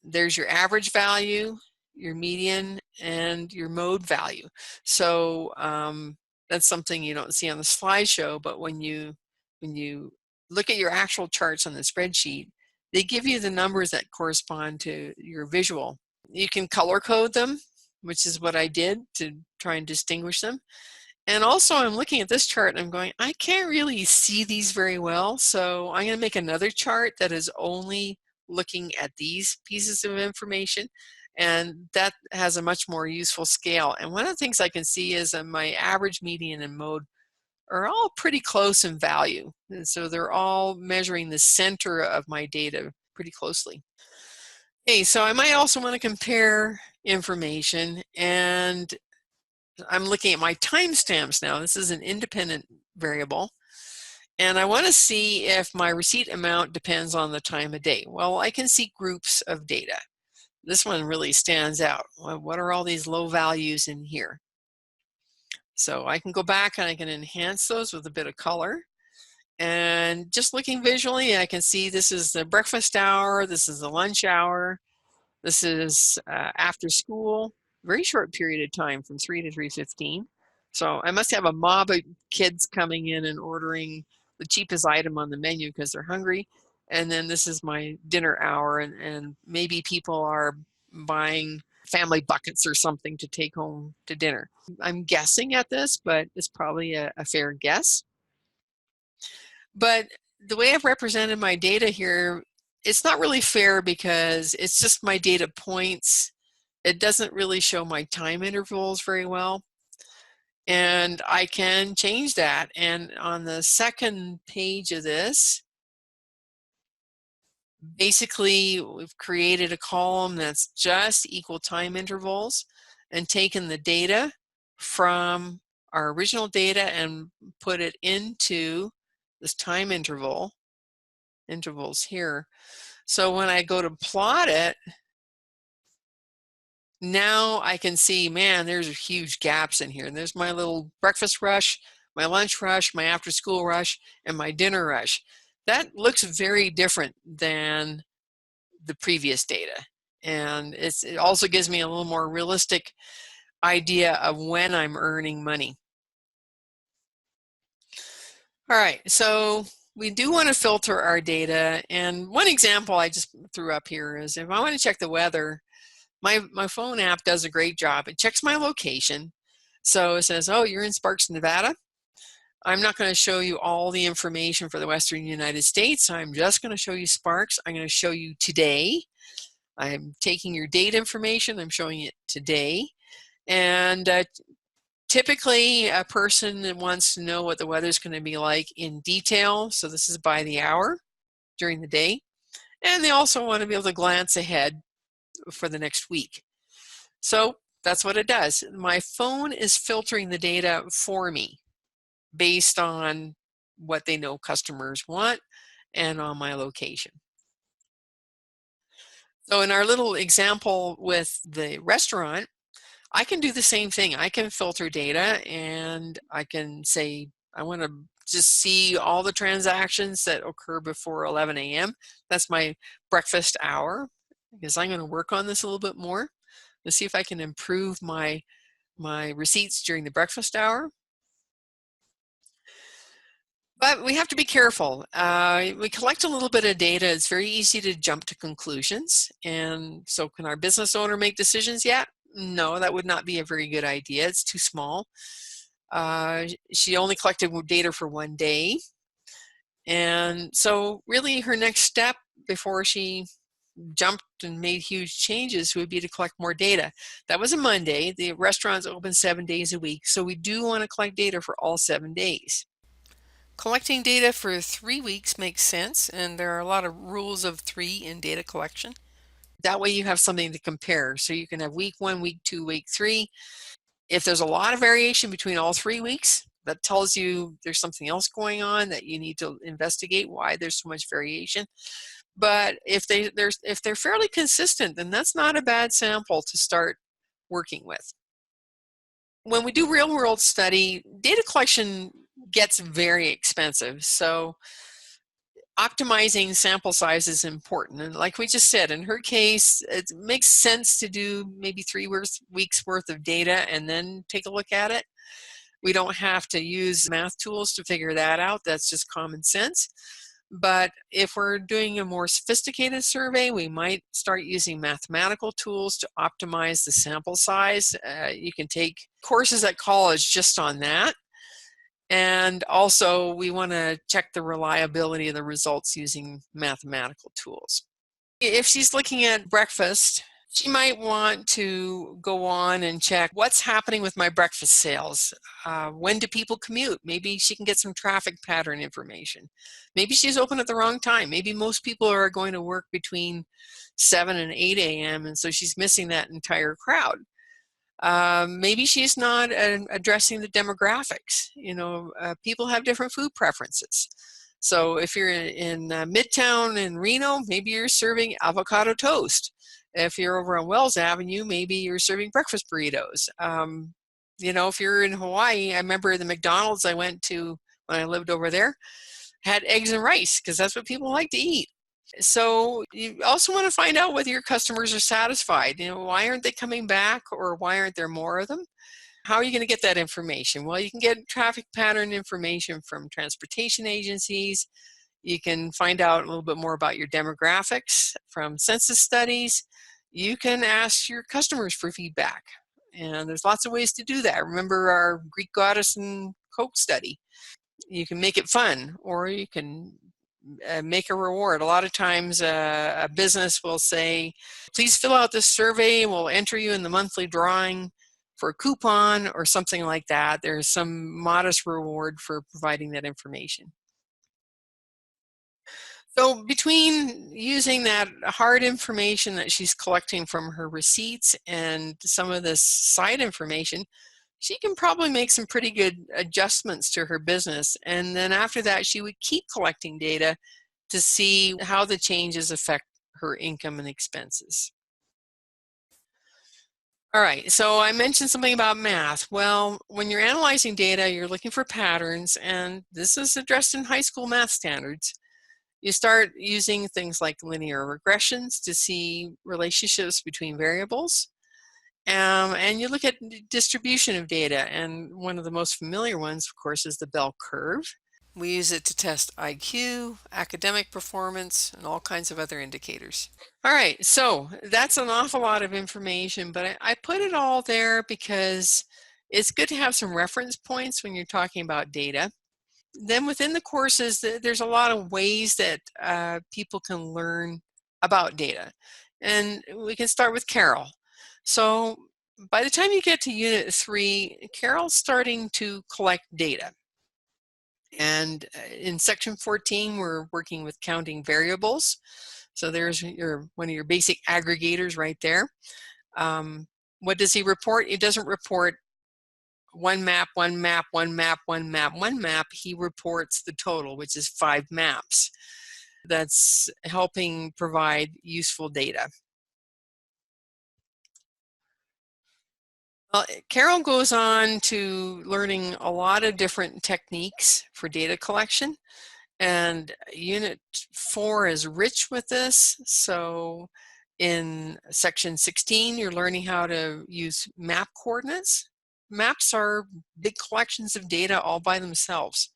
Speaker 1: there's your average value, your median, and your mode value. So that's something you don't see on the slideshow, but when you look at your actual charts on the spreadsheet, they give you the numbers that correspond to your visual. You can color code them, which is what I did to try and distinguish them. And also I'm looking at this chart and I'm going, I can't really see these very well, so I'm going to make another chart that is only looking at these pieces of information, and that has a much more useful scale. And one of the things I can see is that my average, median, and mode are all pretty close in value, and so they're all measuring the center of my data pretty closely. Okay, so I might also want to compare information, and I'm looking at my timestamps now. This is an independent variable. And I want to see if my receipt amount depends on the time of day. Well, I can see groups of data. This one really stands out. What are all these low values in here? So I can go back and I can enhance those with a bit of color. And just looking visually, I can see this is the breakfast hour, this is the lunch hour, this is after school, very short period of time from 3 to 3:15. So I must have a mob of kids coming in and ordering the cheapest item on the menu because they're hungry. And then this is my dinner hour, and maybe people are buying family buckets or something to take home to dinner. I'm guessing at this, but it's probably a fair guess. But the way I've represented my data here, it's not really fair because it's just my data points. It doesn't really show my time intervals very well. And I can change that. And on the second page of this, basically we've created a column that's just equal time intervals and taken the data from our original data and put it into this time intervals here. So when I go to plot it, now I can see, man, there's huge gaps in here. And there's my little breakfast rush, my lunch rush, my after school rush, and my dinner rush. That looks very different than the previous data. And it also gives me a little more realistic idea of when I'm earning money. All right, so we do want to filter our data. And one example I just threw up here is if I want to check the weather, my phone app does a great job. It checks my location. So it says, oh, you're in Sparks, Nevada. I'm not going to show you all the information for the Western United States. I'm just going to show you Sparks. I'm going to show you today. I'm taking your date information. I'm showing it today. And typically a person that wants to know what the weather is going to be like in detail. So this is by the hour during the day. And they also want to be able to glance ahead for the next week. So that's what it does. My phone is filtering the data for me based on what they know customers want and on my location. So in our little example with the restaurant, I can do the same thing. I can filter data and I can say, I want to just see all the transactions that occur before 11 a.m. That's my breakfast hour, because I'm going to work on this a little bit more to see if I can improve my receipts during the breakfast hour. But we have to be careful. We collect a little bit of data. It's very easy to jump to conclusions. And so can our business owner make decisions yet? No, that would not be a very good idea. It's too small. She only collected data for one day. And so really her next step before she jumped and made huge changes would be to collect more data. That was a Monday. The restaurant's open 7 days a week. So we do want to collect data for all 7 days. Collecting data for 3 weeks makes sense, and there are a lot of rules of 3 in data collection. That way you have something to compare. So you can have week 1, week 2, week 3. If there's a lot of variation between all 3 weeks, that tells you there's something else going on that you need to investigate why there's so much variation. But if they're fairly consistent, then that's not a bad sample to start working with. When we do real world study, data collection gets very expensive. So optimizing sample size is important. And like we just said, in her case, it makes sense to do maybe 3 weeks worth of data and then take a look at it. We don't have to use math tools to figure that out. That's just common sense. But if we're doing a more sophisticated survey, we might start using mathematical tools to optimize the sample size. You can take courses at college just on that. And also, we want to check the reliability of the results using mathematical tools. If she's looking at breakfast, she might want to go on and check what's happening with my breakfast sales. When do people commute? Maybe she can get some traffic pattern information. Maybe she's open at the wrong time. Maybe most people are going to work between 7 and 8 a.m. and so she's missing that entire crowd. Maybe she's not addressing the demographics. People have different food preferences. So if you're in Midtown in Reno, maybe you're serving avocado toast. If you're over on Wells Avenue, maybe you're serving breakfast burritos. If you're in Hawaii, I remember the McDonald's I went to when I lived over there had eggs and rice because that's what people like to eat. So you also want to find out whether your customers are satisfied. Why aren't they coming back, or why aren't there more of them? How are you going to get that information? Well, you can get traffic pattern information from transportation agencies. You can find out a little bit more about your demographics from census studies. You can ask your customers for feedback. And there's lots of ways to do that. Remember our Greek goddess and Coke study. You can make it fun, or you can make a reward. A lot of times a business will say, please fill out this survey and we'll enter you in the monthly drawing for a coupon or something like that. There's some modest reward for providing that information. So between using that hard information that she's collecting from her receipts and some of this side information, she can probably make some pretty good adjustments to her business. And then after that, she would keep collecting data to see how the changes affect her income and expenses. All right, so I mentioned something about math. Well, when you're analyzing data, you're looking for patterns, and this is addressed in high school math standards. You start using things like linear regressions to see relationships between variables. And you look at distribution of data, and one of the most familiar ones, of course, is the bell curve. We use it to test IQ, academic performance, and all kinds of other indicators. All right, so that's an awful lot of information, but I put it all there because it's good to have some reference points when you're talking about data. Then within the courses, there's a lot of ways that people can learn about data. And we can start with Karel. So by the time you get to Unit 3, Karel's starting to collect data. And in Section 14, we're working with counting variables. So there's one of your basic aggregators right there. What does he report? It doesn't report one map, one map, one map, one map, one map. He reports the total, which is 5 maps. That's helping provide useful data. Well, Karel goes on to learning a lot of different techniques for data collection, and Unit 4 is rich with this. So in Section 16, you're learning how to use map coordinates. Maps are big collections of data all by themselves.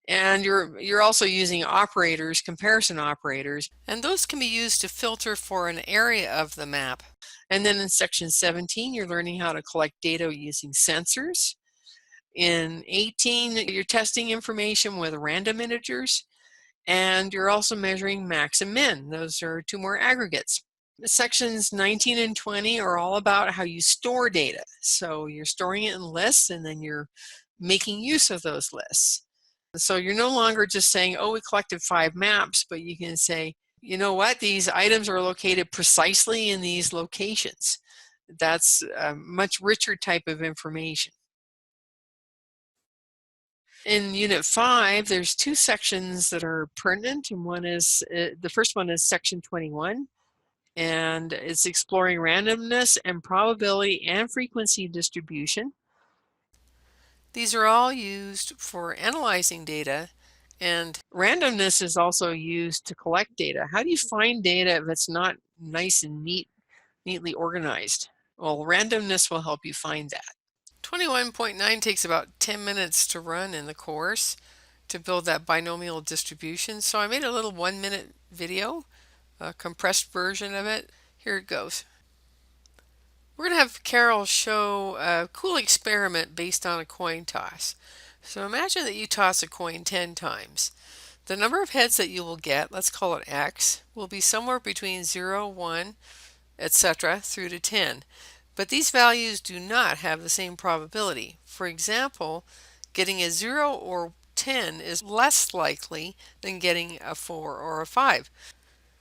Speaker 1: And you're also using operators, comparison operators, and those can be used to filter for an area of the map. And then in Section 17, you're learning how to collect data using sensors. In 18, you're testing information with random integers, and you're also measuring max and min. Those are 2 more aggregates. Sections 19 and 20 are all about how you store data. So you're storing it in lists, and then you're making use of those lists. So you're no longer just saying, oh, we collected 5 maps, but you can say, you know what, these items are located precisely in these locations. That's a much richer type of information. In Unit 5, there's 2 sections that are pertinent, and one is, the first one is Section 21, and it's exploring randomness and probability and frequency distribution. These are all used for analyzing data, and randomness is also used to collect data. How do you find data if it's not nice and neatly organized? Well, randomness will help you find that. 21.9 takes about 10 minutes to run in the course to build that binomial distribution. So I made a little 1-minute video, a compressed version of it. Here it goes. We're going to have Karel show a cool experiment based on a coin toss. So imagine that you toss a coin 10 times. The number of heads that you will get, let's call it x, will be somewhere between 0, 1, etc. through to 10. But these values do not have the same probability. For example, getting a 0 or 10 is less likely than getting a 4 or a 5.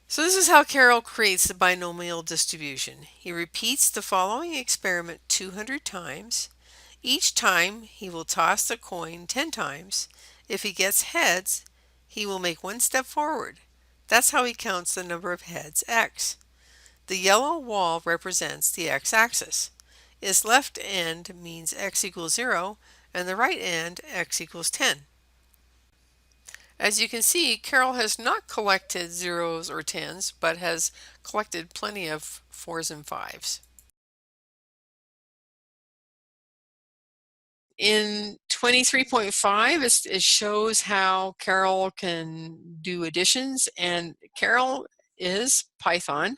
Speaker 1: So this is how Karel creates the binomial distribution. He repeats the following experiment 200 times. Each time he will toss the coin 10 times. If he gets heads, he will make 1 step forward. That's how he counts the number of heads, x. The yellow wall represents the x-axis. Its left end means x equals 0, and the right end x equals 10. As you can see, Karel has not collected 0s or 10s, but has collected plenty of 4s and 5s. In 23.5, it shows how Karel can do additions, and Karel is Python,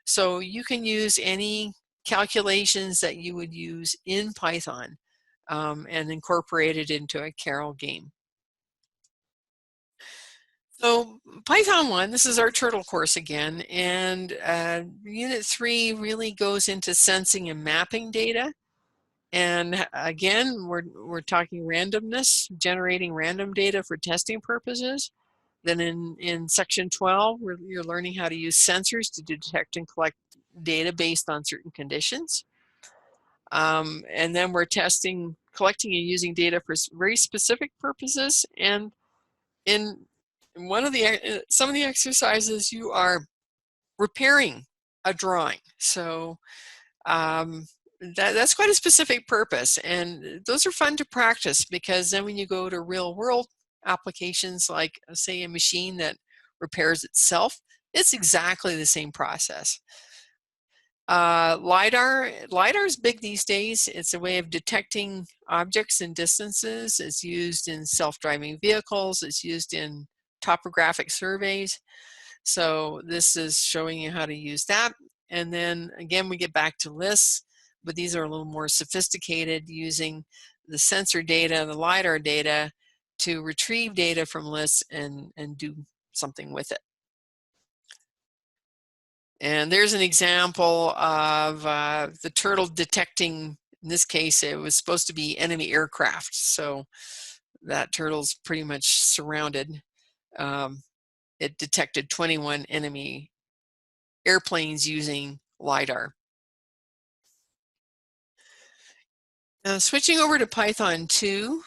Speaker 1: so you can use any calculations that you would use in Python and incorporate it into a Karel game. So Python 1, this is our turtle course again, and Unit 3 really goes into sensing and mapping data. And again, we're talking randomness, generating random data for testing purposes. Then in section 12, you're learning how to use sensors to detect and collect data based on certain conditions. And then we're collecting and using data for very specific purposes. And in some of the exercises, you are repairing a drawing. So that's quite a specific purpose. And those are fun to practice, because then when you go to real world applications, like say a machine that repairs itself, it's exactly the same process. LiDAR is big these days. It's a way of detecting objects and distances. It's used in self-driving vehicles. It's used in topographic surveys. So this is showing you how to use that. And then again, we get back to lists, but these are a little more sophisticated, using the sensor data, the LiDAR data, to retrieve data from lists and do something with it. And there's an example of the turtle detecting, in this case, it was supposed to be enemy aircraft. So that turtle's pretty much surrounded. It detected 21 enemy airplanes using LiDAR. Switching over to Python 2,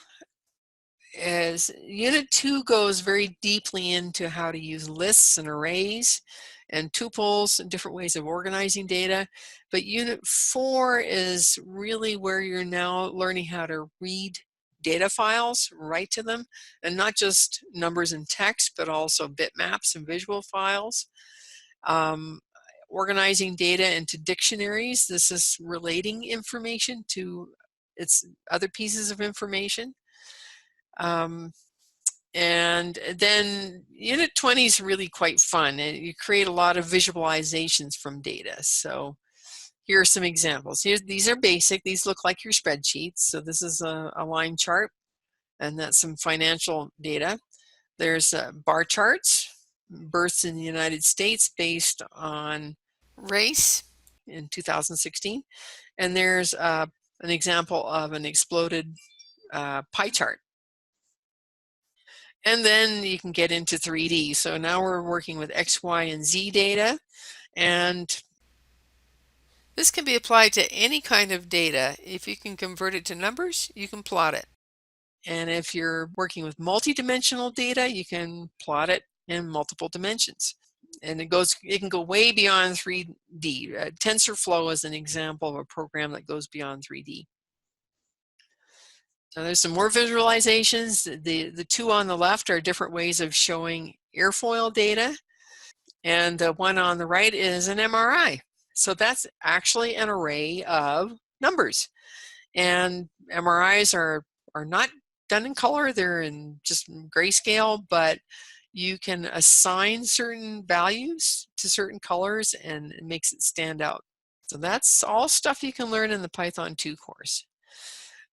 Speaker 1: as Unit 2 goes very deeply into how to use lists and arrays and tuples and different ways of organizing data. But Unit 4 is really where you're now learning how to read data files, write to them, and not just numbers and text, but also bitmaps and visual files. Organizing data into dictionaries. This is relating information to its other pieces of information. And then Unit 20 is really quite fun. You create a lot of visualizations from data. So here are some examples. These are basic. These look like your spreadsheets. So this is a line chart, and that's some financial data. There's bar charts, births in the United States based on race in 2016. And there's an example of an exploded pie chart. And then you can get into 3D. So now we're working with X, Y, and Z data. And this can be applied to any kind of data. If you can convert it to numbers, you can plot it. And if you're working with multidimensional data, you can plot it in multiple dimensions. And it can go way beyond 3D. TensorFlow is an example of a program that goes beyond 3D. So there's some more visualizations. The two on the left are different ways of showing airfoil data. And the one on the right is an MRI. So that's actually an array of numbers. And MRIs are not done in color. They're in just grayscale, but you can assign certain values to certain colors and it makes it stand out. So that's all stuff you can learn in the Python 2 course.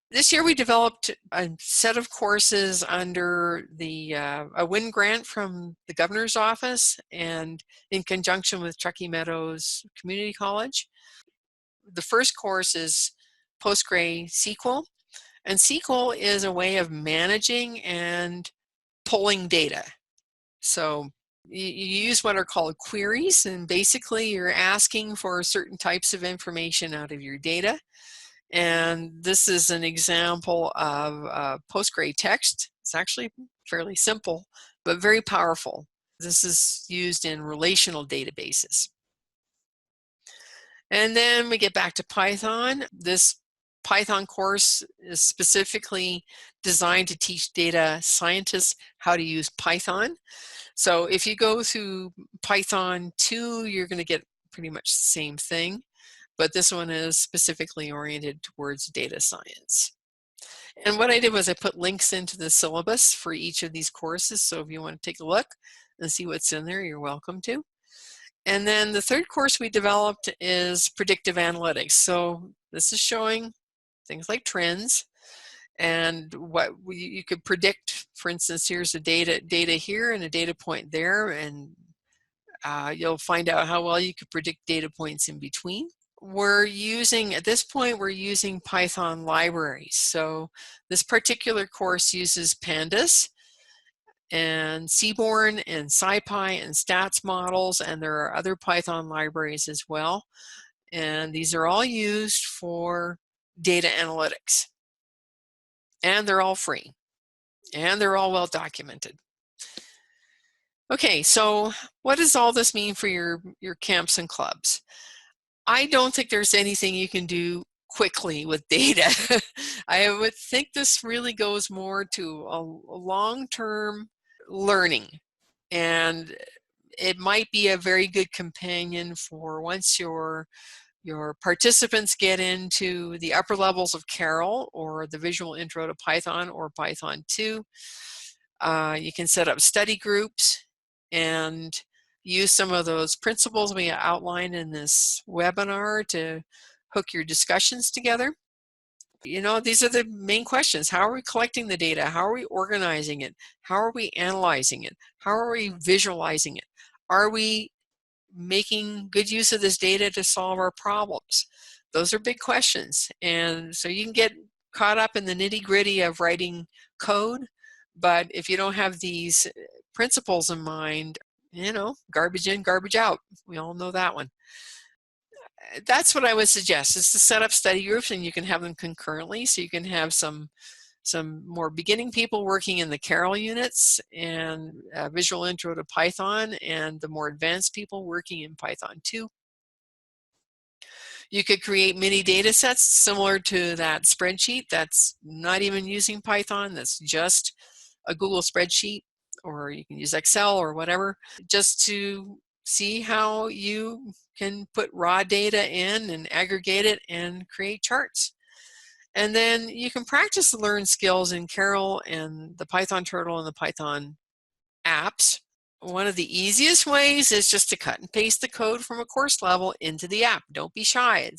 Speaker 1: This year we developed a set of courses under a WIN grant from the governor's office and in conjunction with Truckee Meadows Community College. The first course is PostgreSQL, and SQL is a way of managing and pulling data. So you use what are called queries, and basically you're asking for certain types of information out of your data. And this is an example of Postgre text. It's actually fairly simple, but very powerful. This is used in relational databases. And then we get back to Python. This Python course is specifically designed to teach data scientists how to use Python. So if you go through Python 2, you're going to get pretty much the same thing, but this one is specifically oriented towards data science. And what I did was I put links into the syllabus for each of these courses, so if you want to take a look and see what's in there, you're welcome to. And then the third course we developed is predictive analytics. So this is showing things like trends and what you could predict. For instance, here's a data here and a data point there, and you'll find out how well you could predict data points in between. at this point, we're using Python libraries. So this particular course uses Pandas and Seaborn and SciPy and Statsmodels, and there are other Python libraries as well. And these are all used for data analytics. And they're all free. And they're all well documented. Okay, so what does all this mean for your camps and clubs? I don't think there's anything you can do quickly with data. I would think this really goes more to a long-term learning, and it might be a very good companion for once your participants get into the upper levels of Karel or the Visual Intro to Python or Python 2. You can set up study groups and use some of those principles we outlined in this webinar to hook your discussions together. You know, these are the main questions. How are we collecting the data? How are we organizing it? How are we analyzing it? How are we visualizing it? Are we making good use of this data to solve our problems? Those are big questions. And so you can get caught up in the nitty-gritty of writing code, but if you don't have these principles in mind, you know, garbage in, garbage out. We all know that one. That's what I would suggest, is to set up study groups, and you can have them concurrently, so you can have some more beginning people working in the Karel units and Visual Intro to Python, and the more advanced people working in Python 2. You could create mini data sets similar to that spreadsheet that's not even using Python, that's just a Google spreadsheet, or you can use Excel or whatever, just to see how you can put raw data in and aggregate it and create charts. And then you can practice the learned skills in Karel and the Python Turtle and the Python apps. One of the easiest ways is just to cut and paste the code from a course level into the app. Don't be shy.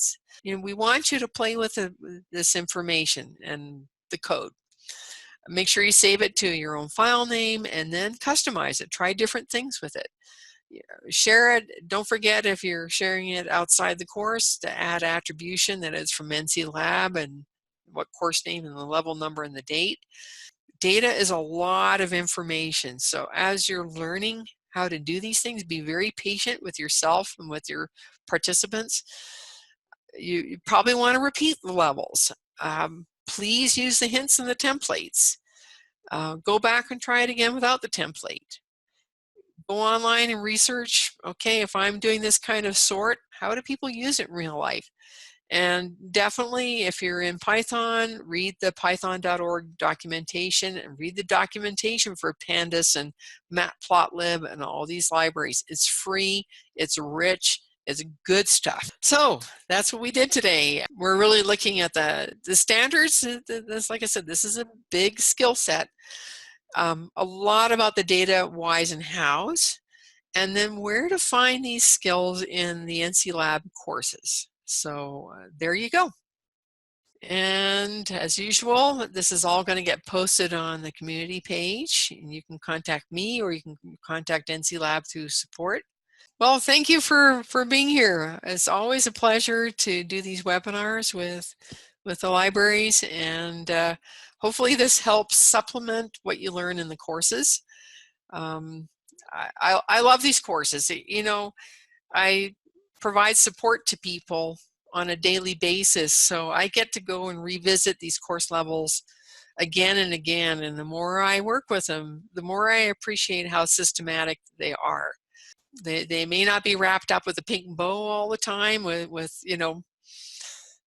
Speaker 1: We want you to play with this information and the code. Make sure you save it to your own file name and then customize it. Try different things with it. Share it. Don't forget, if you're sharing it outside the course, to add attribution that is from NCLab and what course name and the level number and the date. Data is a lot of information. So as you're learning how to do these things, be very patient with yourself and with your participants. You probably want to repeat the levels. Please use the hints and the templates. Go back and try it again without the template. Go online and research, okay, if I'm doing this kind of sort, how do people use it in real life? And definitely, if you're in Python, read the python.org documentation and read the documentation for Pandas and Matplotlib and all these libraries. It's free, it's rich, it's good stuff. So that's what we did today. We're really looking at the standards. Like I said, this is a big skill set. A lot about the data whys and hows, and then where to find these skills in the NCLab courses. So there you go. And as usual, this is all going to get posted on the community page, and you can contact me or you can contact NCLab through support. Well, thank you for being here. It's always a pleasure to do these webinars with the libraries, and hopefully this helps supplement what you learn in the courses. I love these courses. You know, I provide support to people on a daily basis, so I get to go and revisit these course levels again and again, and the more I work with them, the more I appreciate how systematic they are. They may not be wrapped up with a pink bow all the time with you know,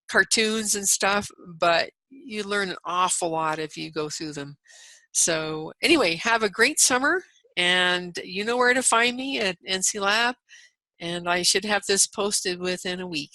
Speaker 1: cartoons and stuff, but you learn an awful lot if you go through them. So anyway, have a great summer, and you know where to find me at NCLab, and I should have this posted within a week.